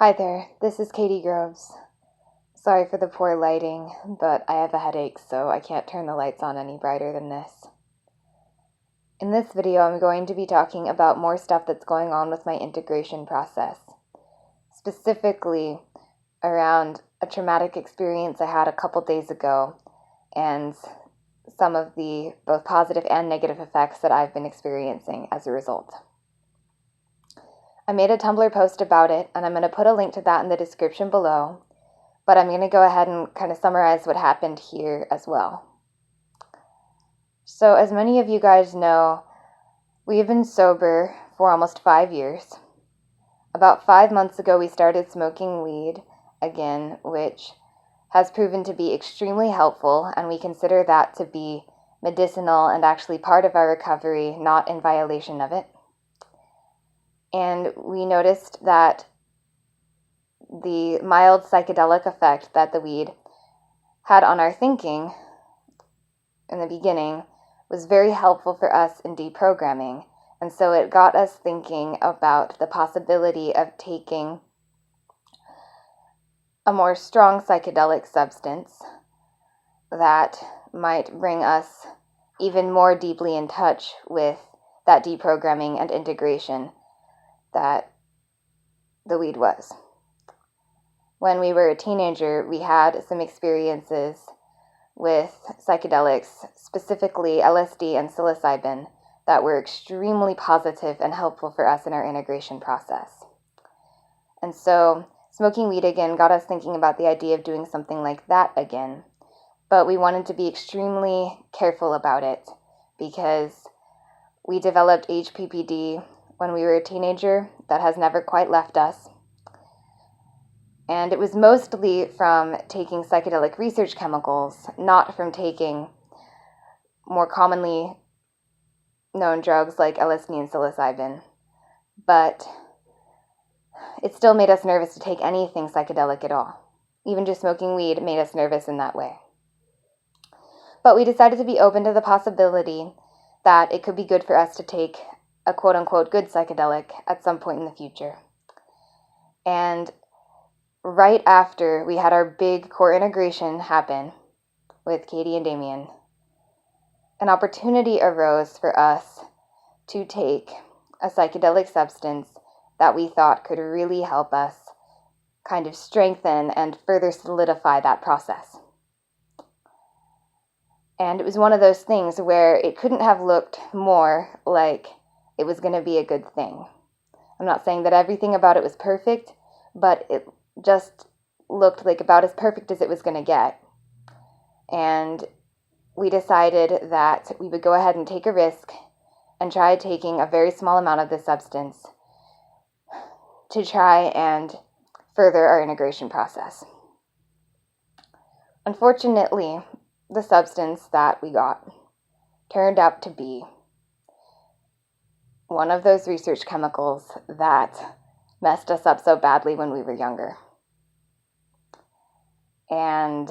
Hi there, this is Katie Groves. Sorry for the poor lighting, but I have a headache, so I can't turn the lights on any brighter than this. In this video, I'm going to be talking about more stuff that's going on with my integration process, specifically around a traumatic experience I had a couple days ago and some of the both positive and negative effects that I've been experiencing as a result. I made a Tumblr post about it, and I'm going to put a link to that in the description below, but I'm going to go ahead and kind of summarize what happened here as well. So, as many of you guys know, we've been sober for almost 5 years. About 5 months ago, we started smoking weed again, which has proven to be extremely helpful, and we consider that to be medicinal and actually part of our recovery, not in violation of it. And we noticed that the mild psychedelic effect that the weed had on our thinking in the beginning was very helpful for us in deprogramming. And so it got us thinking about the possibility of taking a more strong psychedelic substance that might bring us even more deeply in touch with that deprogramming and integration that the weed was. When we were a teenager, we had some experiences with psychedelics, specifically LSD and psilocybin, that were extremely positive and helpful for us in our integration process. And so smoking weed again got us thinking about the idea of doing something like that again, but we wanted to be extremely careful about it because we developed HPPD when we were a teenager that has never quite left us. And it was mostly from taking psychedelic research chemicals, not from taking more commonly known drugs like LSD and psilocybin. But it still made us nervous to take anything psychedelic at all. Even just smoking weed made us nervous in that way. But we decided to be open to the possibility that it could be good for us to take a quote-unquote good psychedelic at some point in the future. And right after we had our big core integration happen with Katie and Damien, an opportunity arose for us to take a psychedelic substance that we thought could really help us kind of strengthen and further solidify that process. And it was one of those things where it couldn't have looked more like it was going to be a good thing. I'm not saying that everything about it was perfect, but it just looked like about as perfect as it was going to get. And we decided that we would go ahead and take a risk and try taking a very small amount of this substance to try and further our integration process. Unfortunately, the substance that we got turned out to be one of those research chemicals that messed us up so badly when we were younger. And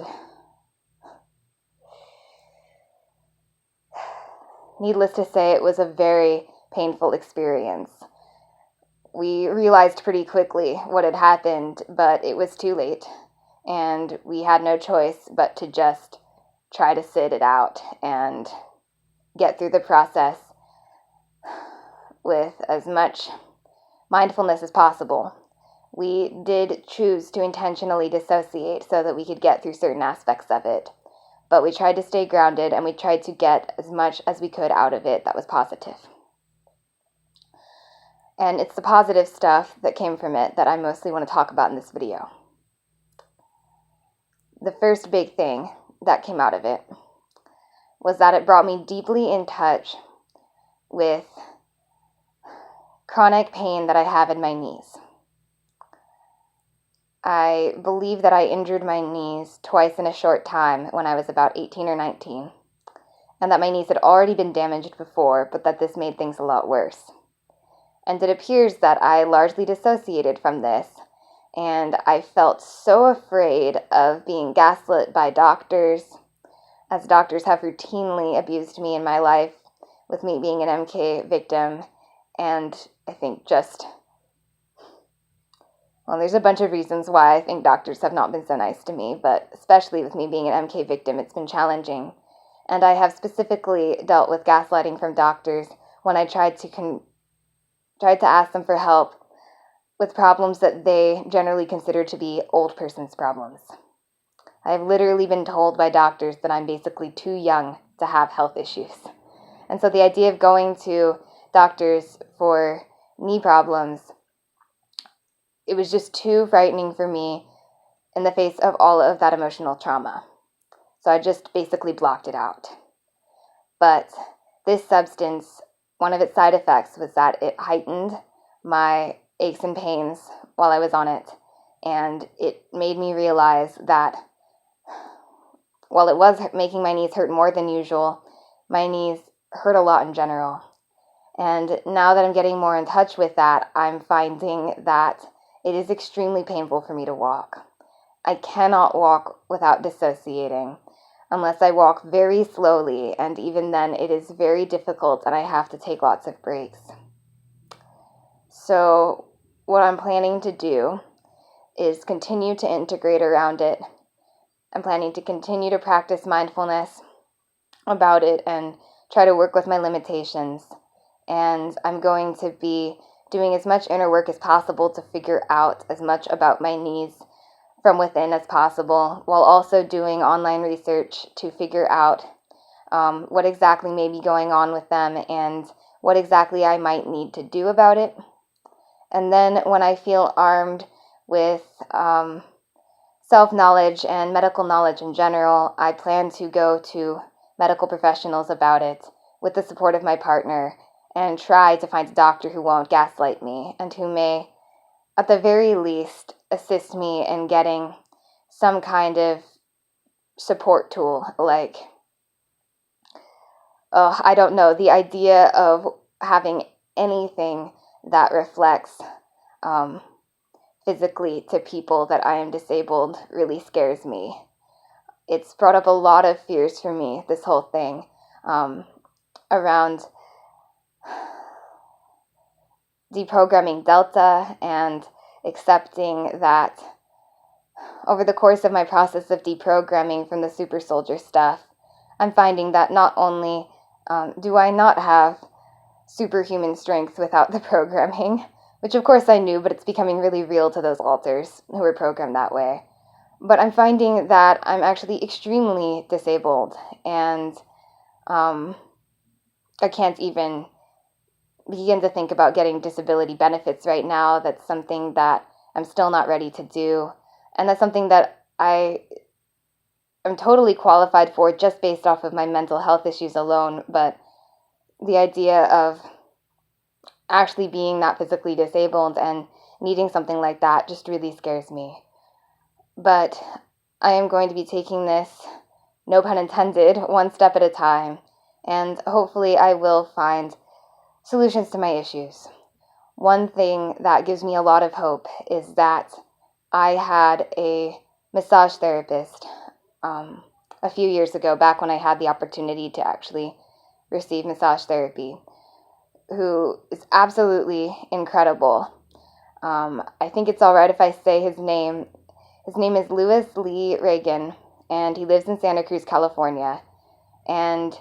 needless to say, it was a very painful experience. We realized pretty quickly what had happened, but it was too late, and we had no choice but to just try to sit it out and get through the process with as much mindfulness as possible. We did choose to intentionally dissociate so that we could get through certain aspects of it, but we tried to stay grounded and we tried to get as much as we could out of it that was positive. And it's the positive stuff that came from it that I mostly want to talk about in this video. The first big thing that came out of it was that it brought me deeply in touch with chronic pain that I have in my knees. I believe that I injured my knees twice in a short time when I was about 18 or 19, and that my knees had already been damaged before, but that this made things a lot worse. And it appears that I largely dissociated from this, and I felt so afraid of being gaslit by doctors, as doctors have routinely abused me in my life, with me being an MK victim, and I think just Well, there's a bunch of reasons why I think doctors have not been so nice to me, but especially with me being an MK victim, it's been challenging. And I have specifically dealt with gaslighting from doctors when I tried to ask them for help with problems that they generally consider to be old person's problems. I have literally been told by doctors that I'm basically too young to have health issues. And so the idea of going to doctors for knee problems, it was just too frightening for me in the face of all of that emotional trauma. So I just basically blocked it out. But this substance, one of its side effects was that it heightened my aches and pains while I was on it. And it made me realize that while it was making my knees hurt more than usual, my knees hurt a lot in general. And now that I'm getting more in touch with that, I'm finding that it is extremely painful for me to walk. I cannot walk without dissociating unless I walk very slowly, and even then it is very difficult and I have to take lots of breaks. So what I'm planning to do is continue to integrate around it. I'm planning to continue to practice mindfulness about it and try to work with my limitations. And I'm going to be doing as much inner work as possible to figure out as much about my knees from within as possible, while also doing online research to figure out what exactly may be going on with them and what exactly I might need to do about it. And then when I feel armed with self-knowledge and medical knowledge in general, I plan to go to medical professionals about it with the support of my partner and try to find a doctor who won't gaslight me and who may, at the very least, assist me in getting some kind of support tool, like, I don't know, the idea of having anything that reflects physically to people that I am disabled really scares me. It's brought up a lot of fears for me, this whole thing, around deprogramming Delta and accepting that over the course of my process of deprogramming from the super soldier stuff, I'm finding that not only do I not have superhuman strength without the programming, which of course I knew, but it's becoming really real to those alters who were programmed that way, but I'm finding that I'm actually extremely disabled, and I can't even begin to think about getting disability benefits right now. That's something that I'm still not ready to do. And that's something that I am totally qualified for just based off of my mental health issues alone. But the idea of actually being that physically disabled and needing something like that just really scares me. But I am going to be taking this, no pun intended, one step at a time. And hopefully I will find solutions to my issues. One thing that gives me a lot of hope is that I had a massage therapist a few years ago, back when I had the opportunity to actually receive massage therapy, who is absolutely incredible. I think it's all right if I say his name. His name is Louis Lee Reagan, and he lives in Santa Cruz, California. And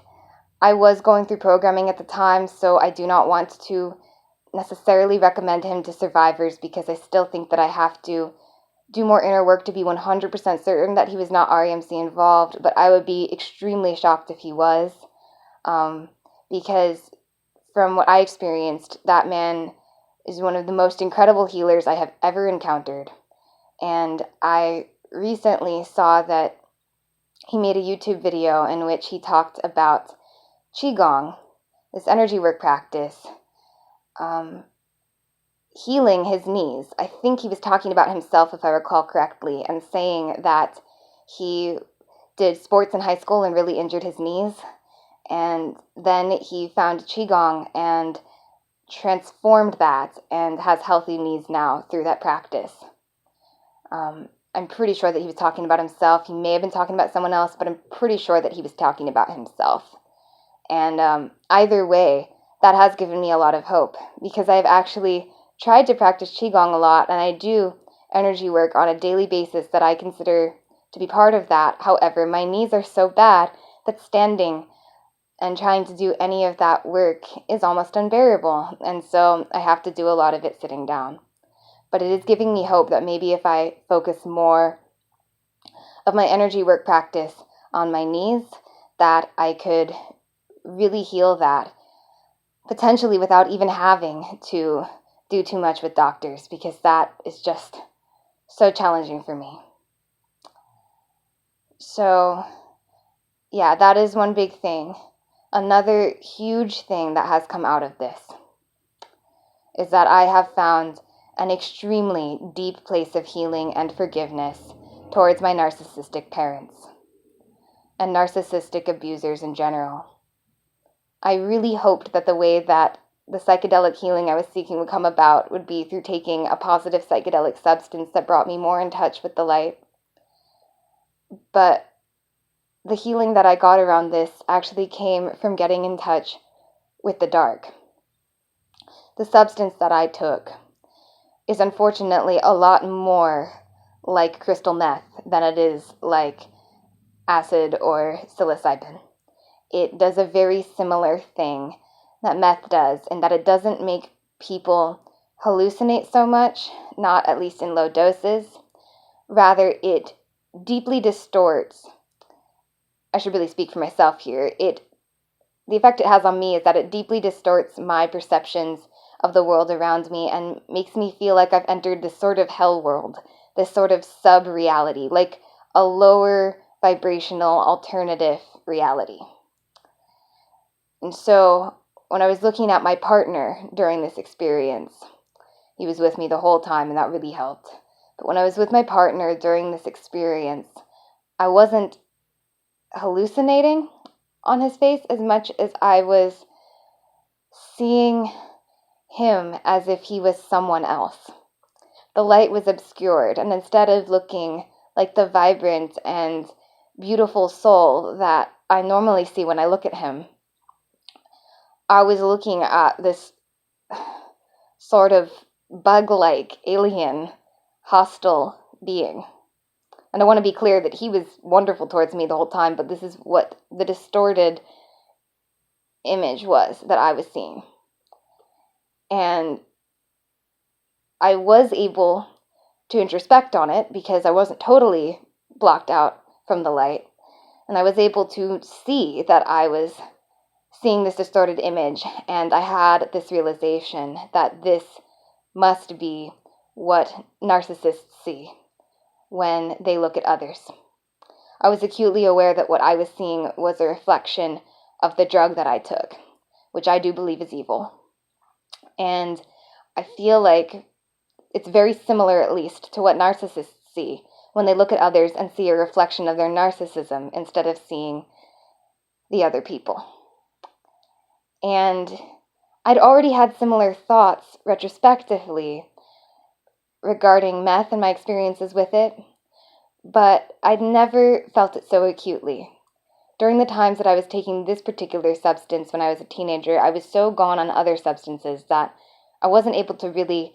I was going through programming at the time, so I do not want to necessarily recommend him to survivors because I still think that I have to do more inner work to be 100% certain that he was not REMC involved, but I would be extremely shocked if he was, because from what I experienced, that man is one of the most incredible healers I have ever encountered. And I recently saw that he made a YouTube video in which he talked about Gong, this energy work practice, healing his knees. I think he was talking about himself, if I recall correctly, and saying that he did sports in high school and really injured his knees. And then he found Qigong and transformed that and has healthy knees now through that practice. I'm pretty sure that he was talking about himself. He may have been talking about someone else, but I'm pretty sure that he was talking about himself. And either way, that has given me a lot of hope, because I've actually tried to practice Qigong a lot, and I do energy work on a daily basis that I consider to be part of that. However, my knees are so bad that standing and trying to do any of that work is almost unbearable, and so I have to do a lot of it sitting down. But it is giving me hope that maybe if I focus more of my energy work practice on my knees, that I could really heal that, potentially without even having to do too much with doctors, because that is just so challenging for me. So, yeah, that is one big thing. Another huge thing that has come out of this is that I have found an extremely deep place of healing and forgiveness towards my narcissistic parents and narcissistic abusers in general. I really hoped that the way that the psychedelic healing I was seeking would come about would be through taking a positive psychedelic substance that brought me more in touch with the light. But the healing that I got around this actually came from getting in touch with the dark. The substance that I took is unfortunately a lot more like crystal meth than it is like acid or psilocybin. It does a very similar thing that meth does, in that it doesn't make people hallucinate so much, not at least in low doses. Rather, it deeply distorts. I should really speak for myself here. The effect it has on me is that it deeply distorts my perceptions of the world around me and makes me feel like I've entered this sort of hell world, this sort of sub-reality, like a lower vibrational alternative reality. And so when I was looking at my partner during this experience, he was with me the whole time, and that really helped. But when I was with my partner during this experience, I wasn't hallucinating on his face as much as I was seeing him as if he was someone else. The light was obscured, and instead of looking like the vibrant and beautiful soul that I normally see when I look at him, I was looking at this sort of bug-like, alien, hostile being. And I want to be clear that he was wonderful towards me the whole time, but this is what the distorted image was that I was seeing. And I was able to introspect on it because I wasn't totally blocked out from the light. And I was able to see that I was seeing this distorted image, and I had this realization that this must be what narcissists see when they look at others. I was acutely aware that what I was seeing was a reflection of the drug that I took, which I do believe is evil. And I feel like it's very similar, at least, to what narcissists see when they look at others and see a reflection of their narcissism instead of seeing the other people. And I'd already had similar thoughts retrospectively regarding meth and my experiences with it, but I'd never felt it so acutely. During the times that I was taking this particular substance when I was a teenager, I was so gone on other substances that I wasn't able to really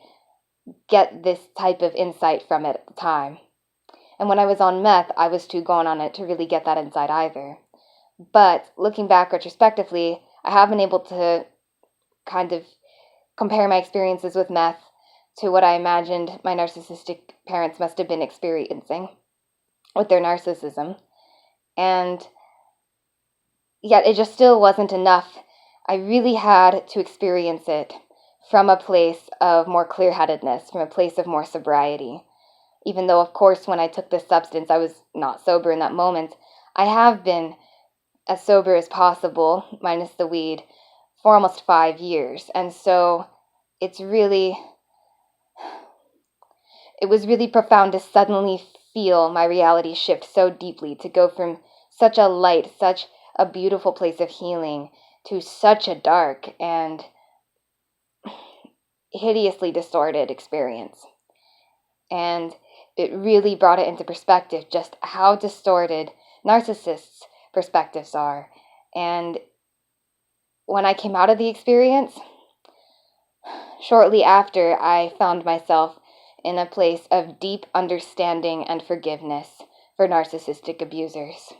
get this type of insight from it at the time. And when I was on meth, I was too gone on it to really get that insight either. But looking back retrospectively, I have been able to kind of compare my experiences with meth to what I imagined my narcissistic parents must have been experiencing with their narcissism. And yet it just still wasn't enough. I really had to experience it from a place of more clear-headedness, from a place of more sobriety. Even though, of course, when I took this substance, I was not sober in that moment. I have been as sober as possible, minus the weed, for almost 5 years. And so it was really profound to suddenly feel my reality shift so deeply, to go from such a light, such a beautiful place of healing, to such a dark and hideously distorted experience. And it really brought it into perspective just how distorted narcissists' perspectives are. And when I came out of the experience, shortly after, I found myself in a place of deep understanding and forgiveness for narcissistic abusers.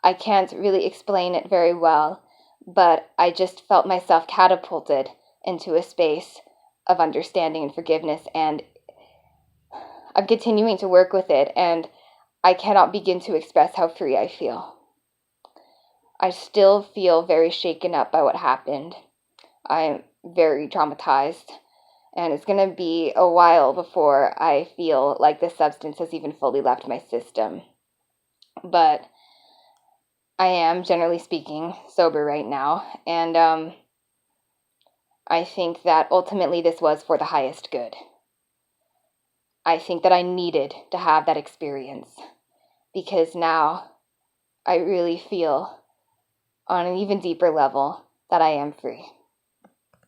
I can't really explain it very well, but I just felt myself catapulted into a space of understanding and forgiveness, and I'm continuing to work with it, and I cannot begin to express how free I feel. I still feel very shaken up by what happened. I'm very traumatized, and it's going to be a while before I feel like the substance has even fully left my system. But I am, generally speaking, sober right now, and I think that ultimately this was for the highest good. I think that I needed to have that experience, because now I really feel on an even deeper level that I am free.